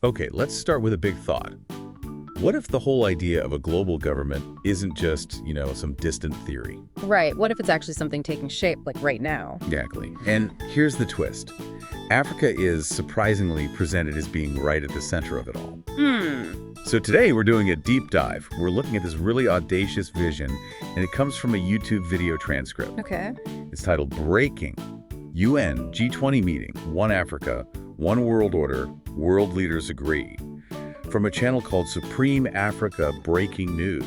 Okay, let's start with a big thought. What if the whole idea of a global government isn't just, some distant theory? Right. What if it's actually something taking shape, like right now? Exactly. And here's the twist. Africa is surprisingly presented as being right at the center of it all. So today we're doing a deep dive. We're looking at this really audacious vision, and it comes from a YouTube video transcript. Okay. It's titled Breaking UN G20 Meeting, One Africa, One World Order, World Leaders Agree, from a channel called Supreme Africa Breaking News.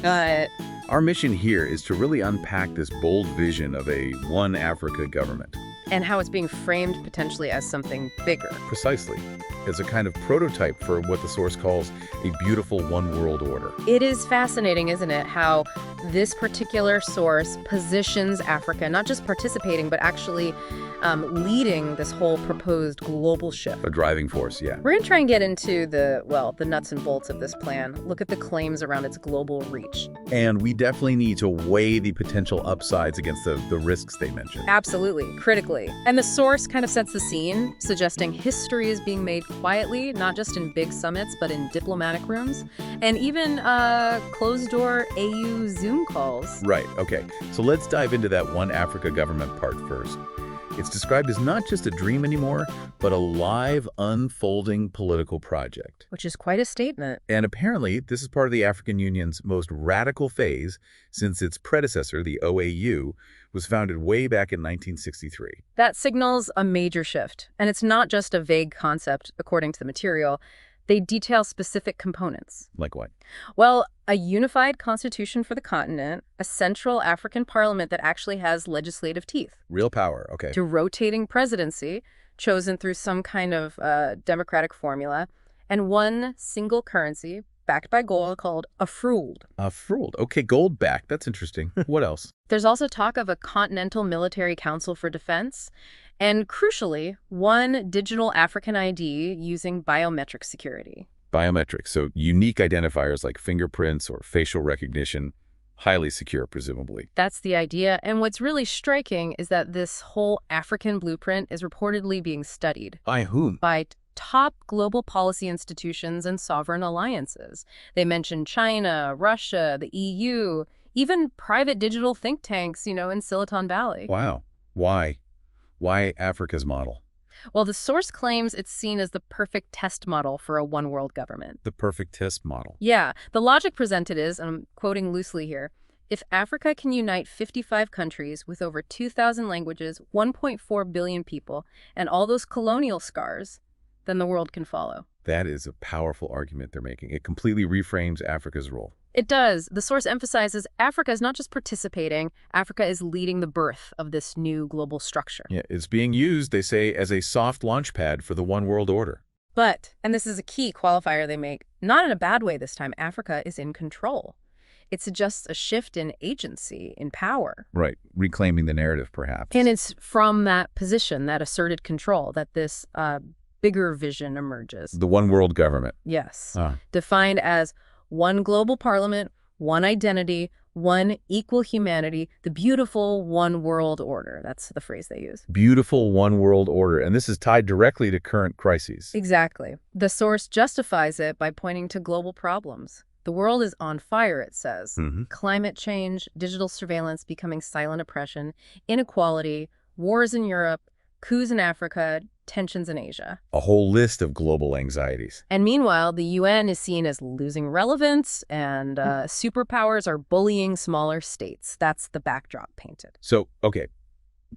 Our mission here is to really unpack this bold vision of a One Africa government. And how it's being framed potentially as something bigger. Precisely, as a kind of prototype for what the source calls a beautiful one world order. It is fascinating, isn't it, how this particular source positions Africa, not just participating, but actually leading this whole proposed global shift. A driving force, yeah. We're going to try and get into the nuts and bolts of this plan, look at the claims around its global reach. And we definitely need to weigh the potential upsides against the risks they mentioned. Absolutely, critically. And the source kind of sets the scene, suggesting history is being made quietly, not just in big summits, but in diplomatic rooms, and even closed-door AU Zoom calls. Right, okay. So let's dive into that One Africa government part first. It's described as not just a dream anymore, but a live, unfolding political project. Which is quite a statement. And apparently, this is part of the African Union's most radical phase since its predecessor, the OAU, was founded way back in 1963. That signals a major shift. And it's not just a vague concept, according to the material. They detail specific components. Like what? Well, a unified constitution for the continent, a central African parliament that actually has legislative teeth. Real power, okay. To rotating presidency, chosen through some kind of democratic formula, and one single currency backed by gold called a fruld. A fruld. Okay, gold backed. That's interesting. What else? There's also talk of a continental military council for defense, and crucially, one digital African ID using biometric security. Biometrics, so unique identifiers like fingerprints or facial recognition, highly secure, presumably. That's the idea, and what's really striking is that this whole African blueprint is reportedly being studied. By whom? By top global policy institutions and sovereign alliances. They mention China, Russia, the EU, even private digital think tanks, in Silicon Valley. Wow. Why? Why Africa's model? Well, the source claims it's seen as the perfect test model for a one-world government. The perfect test model. Yeah. The logic presented is, and I'm quoting loosely here, if Africa can unite 55 countries with over 2,000 languages, 1.4 billion people, and all those colonial scars, then the world can follow. That is a powerful argument they're making. It completely reframes Africa's role. It does. The source emphasizes Africa is not just participating, Africa is leading the birth of this new global structure. Yeah, it's being used, they say, as a soft launch pad for the one world order. But, and this is a key qualifier they make, not in a bad way this time, Africa is in control. It suggests a shift in agency, in power. Right, reclaiming the narrative, perhaps. And it's from that position, that asserted control, that this bigger vision emerges. The one world government. Yes. Defined as one global parliament, one identity, one equal humanity, the beautiful one world order. That's the phrase they use. Beautiful one world order. And this is tied directly to current crises. Exactly. The source justifies it by pointing to global problems. The world is on fire, it says. Climate change, digital surveillance becoming silent oppression, inequality, wars in Europe, coups in Africa, tensions in Asia. A whole list of global anxieties. And meanwhile, the UN is seen as losing relevance, and superpowers are bullying smaller states. That's the backdrop painted. So, okay,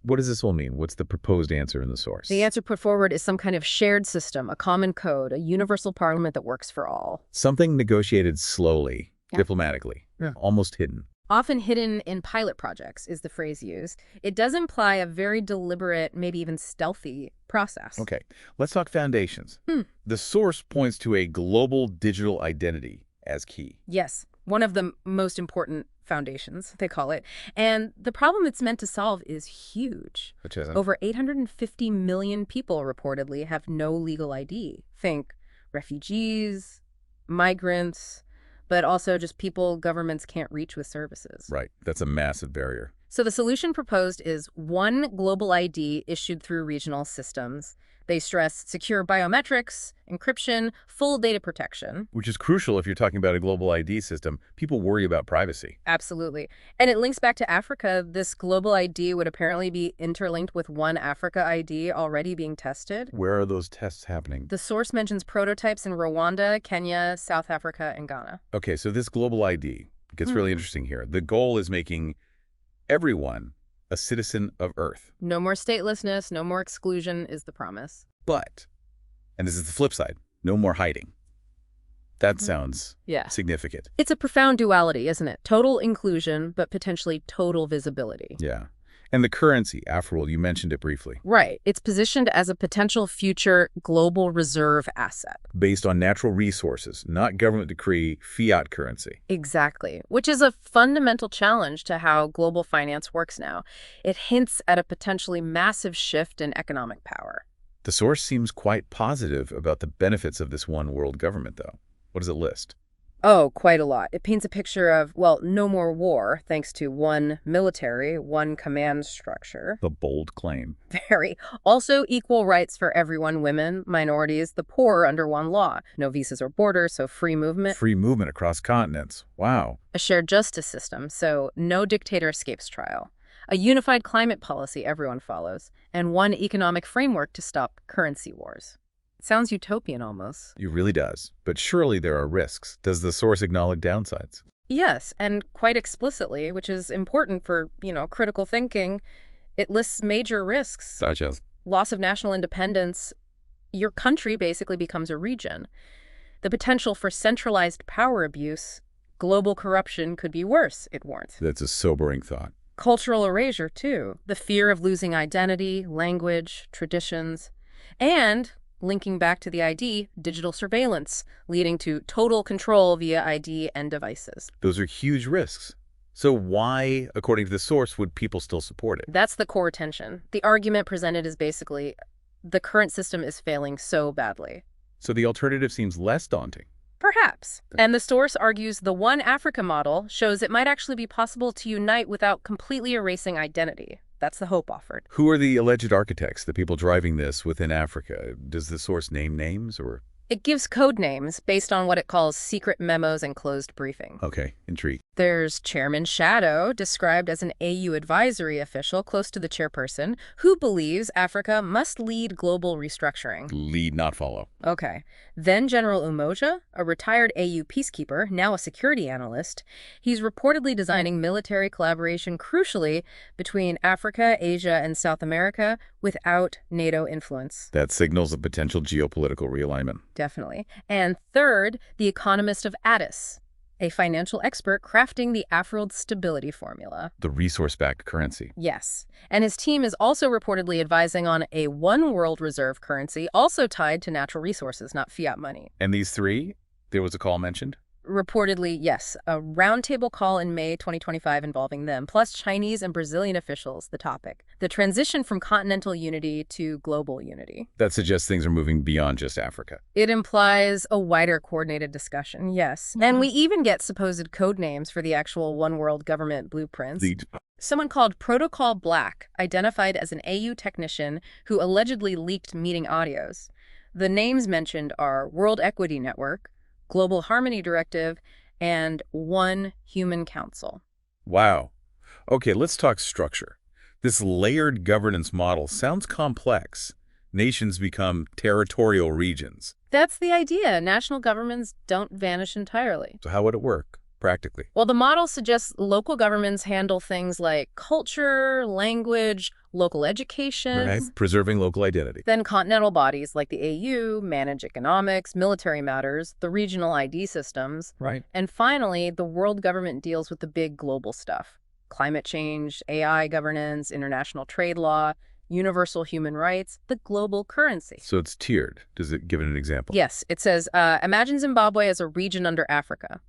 what does this all mean? What's the proposed answer in the source? The answer put forward is some kind of shared system, a common code, a universal parliament that works for all. Something negotiated slowly, diplomatically, almost hidden. Often hidden in pilot projects is the phrase used. It does imply a very deliberate, maybe even stealthy process. Okay, let's talk foundations. The source points to a global digital identity as key. Yes, one of the most important foundations, they call it. And the problem it's meant to solve is huge. Which is Over 850 million people reportedly have no legal ID. Think refugees, migrants, but also just people governments can't reach with services. Right. That's a massive barrier. So the solution proposed is one global ID issued through regional systems They stress secure biometrics, encryption, full data protection. Which is crucial if you're talking about a global ID system. People worry about privacy. Absolutely. And it links back to Africa. This global ID would apparently be interlinked with One Africa ID already being tested. Where are those tests happening? The source mentions prototypes in Rwanda, Kenya, South Africa, and Ghana. Okay, so this global ID gets really interesting here. The goal is making everyone a citizen of Earth. No more statelessness, no more exclusion is the promise. But, and this is the flip side, no more hiding. That sounds significant. It's a profound duality, isn't it? Total inclusion, but potentially total visibility. Yeah. And the currency, after all, you mentioned it briefly. Right. It's positioned as a potential future global reserve asset. Based on natural resources, not government decree, fiat currency. Exactly. Which is a fundamental challenge to how global finance works now. It hints at a potentially massive shift in economic power. The source seems quite positive about the benefits of this one world government, though. What does it list? Oh, quite a lot. It paints a picture of, well, no more war, thanks to one military, one command structure. The bold claim. Very. Also, equal rights for everyone, women, minorities, the poor under one law. No visas or borders, so free movement. Free movement across continents. Wow. A shared justice system, so no dictator escapes trial. A unified climate policy everyone follows. And one economic framework to stop currency wars. Sounds utopian almost. It really does. But surely there are risks. Does the source acknowledge downsides? Yes, and quite explicitly, which is important for, critical thinking. It lists major risks. Such as? Loss of national independence. Your country basically becomes a region. The potential for centralized power abuse. Global corruption could be worse, it warns. That's a sobering thought. Cultural erasure, too. The fear of losing identity, language, traditions. And linking back to the ID, digital surveillance, leading to total control via ID and devices. Those are huge risks. So why, according to the source, would people still support it? That's the core tension. The argument presented is basically, the current system is failing so badly. So the alternative seems less daunting. Perhaps. And the source argues the One Africa model shows it might actually be possible to unite without completely erasing identity. That's the hope offered. Who are the alleged architects, the people driving this within Africa? Does the source name names or? It gives code names based on what it calls secret memos and closed briefing. Okay, intrigued. There's Chairman Shadow, described as an AU advisory official close to the chairperson, who believes Africa must lead global restructuring. Lead, not follow. Okay. Then General Umoja, a retired AU peacekeeper, now a security analyst. He's reportedly designing military collaboration, crucially, between Africa, Asia, and South America without NATO influence. That signals a potential geopolitical realignment. Definitely. And third, the economist of Addis, a financial expert crafting the Afrold stability formula. The resource-backed currency. Yes. And his team is also reportedly advising on a one world reserve currency, also tied to natural resources, not fiat money. And these three, there was a call mentioned? Reportedly, yes. A roundtable call in May 2025 involving them, plus Chinese and Brazilian officials, the topic. The transition from continental unity to global unity. That suggests things are moving beyond just Africa. It implies a wider coordinated discussion, yes. And we even get supposed code names for the actual one world government blueprints. Someone called Protocol Black, identified as an AU technician who allegedly leaked meeting audios. The names mentioned are World Equity Network, Global Harmony Directive, and One Human Council. Wow. Okay, let's talk structure. This layered governance model sounds complex. Nations become territorial regions. That's the idea. National governments don't vanish entirely. So how would it work, practically? Well, the model suggests local governments handle things like culture, language, local education. Right, preserving local identity. Then continental bodies like the AU manage economics, military matters, the regional ID systems. Right. And finally, the world government deals with the big global stuff. Climate change, AI governance, international trade law, universal human rights, the global currency. So it's tiered. Does it give it an example? Yes, it says, imagine Zimbabwe as a region under Africa.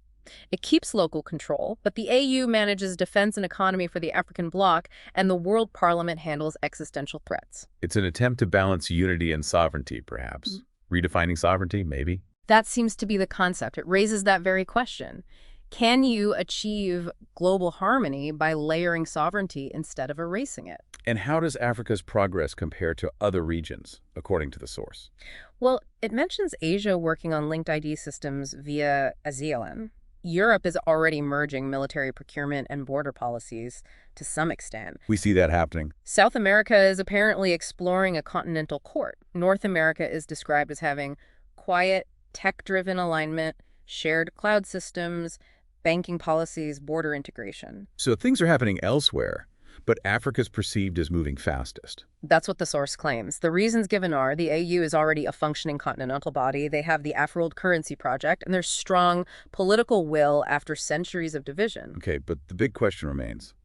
It keeps local control, but the AU manages defense and economy for the African bloc, and the World Parliament handles existential threats. It's an attempt to balance unity and sovereignty, perhaps. Redefining sovereignty, maybe? That seems to be the concept. It raises that very question. Can you achieve global harmony by layering sovereignty instead of erasing it? And how does Africa's progress compare to other regions, according to the source? Well, it mentions Asia working on linked ID systems via ASEAN. Europe is already merging military procurement and border policies to some extent. We see that happening. South America is apparently exploring a continental court. North America is described as having quiet, tech-driven alignment, shared cloud systems, banking policies, border integration. So things are happening elsewhere, but Africa's perceived as moving fastest. That's what the source claims. The reasons given are the AU is already a functioning continental body, they have the Afro-World Currency Project, and there's strong political will after centuries of division. Okay, but the big question remains.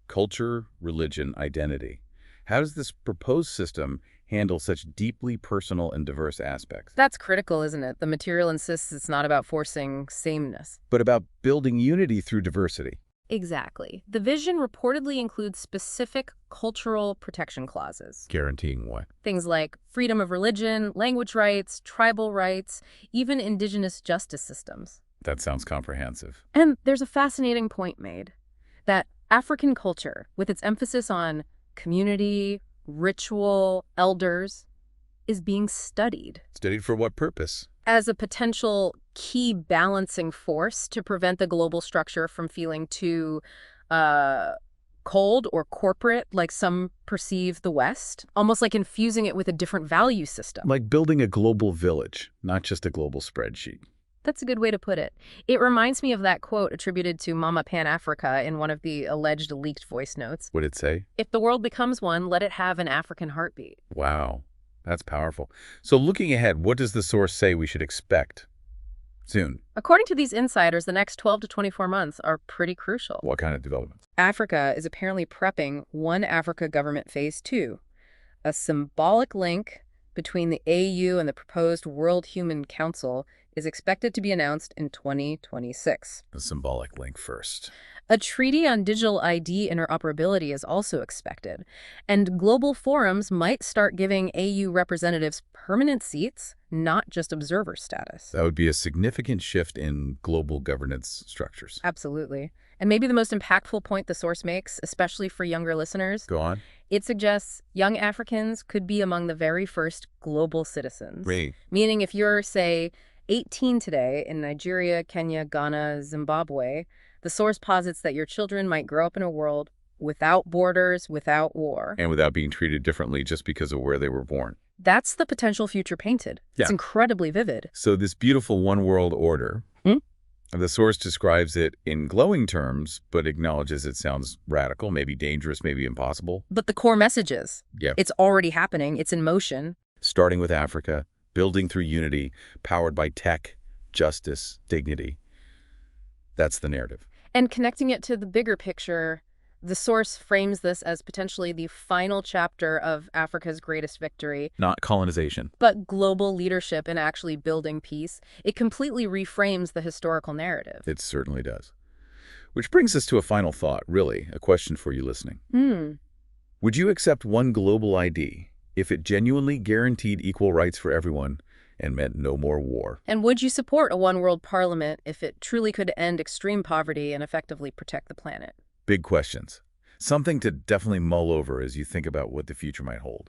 Culture, religion, identity. How does this proposed system handle such deeply personal and diverse aspects? That's critical, isn't it? The material insists it's not about forcing sameness. But about building unity through diversity. Exactly. The vision reportedly includes specific cultural protection clauses. Guaranteeing what? Things like freedom of religion, language rights, tribal rights, even indigenous justice systems. That sounds comprehensive. And there's a fascinating point made, that African culture, with its emphasis on community, ritual, elders, is being studied. Studied for what purpose? As a potential key balancing force to prevent the global structure from feeling too cold or corporate, like some perceive the West, almost like infusing it with a different value system. Like building a global village, not just a global spreadsheet. That's a good way to put it. It reminds me of that quote attributed to Mama Pan-Africa in one of the alleged leaked voice notes. What'd it say? If the world becomes one, let it have an African heartbeat. Wow, that's powerful. So looking ahead, what does the source say we should expect soon? According to these insiders, the next 12 to 24 months are pretty crucial. What kind of developments? Africa is apparently prepping One Africa Government Phase 2, a symbolic link between the AU and the proposed World Human Council is expected to be announced in 2026. The symbolic link first. A treaty on digital ID interoperability is also expected, and global forums might start giving AU representatives permanent seats, not just observer status. That would be a significant shift in global governance structures. Absolutely. And maybe the most impactful point the source makes, especially for younger listeners, Go on. it suggests young Africans could be among the very first global citizens. Great. Meaning if you're, say, 18 today in Nigeria, Kenya, Ghana, Zimbabwe, the source posits that your children might grow up in a world without borders, without war. And without being treated differently just because of where they were born. That's the potential future painted. It's Yeah. incredibly vivid. So this beautiful one world order, the source describes it in glowing terms, but acknowledges it sounds radical, maybe dangerous, maybe impossible. But the core message is, Yeah. it's already happening, it's in motion. Starting with Africa, building through unity, powered by tech, justice, dignity. That's the narrative. And connecting it to the bigger picture, the source frames this as potentially the final chapter of Africa's greatest victory, Not colonization. but global leadership in actually building peace. It completely reframes the historical narrative. It certainly does. Which brings us to a final thought, really, a question for you listening. Would you accept one global ID if it genuinely guaranteed equal rights for everyone and meant no more war? And would you support a one-world parliament if it truly could end extreme poverty and effectively protect the planet? Big questions. Something to definitely mull over as you think about what the future might hold.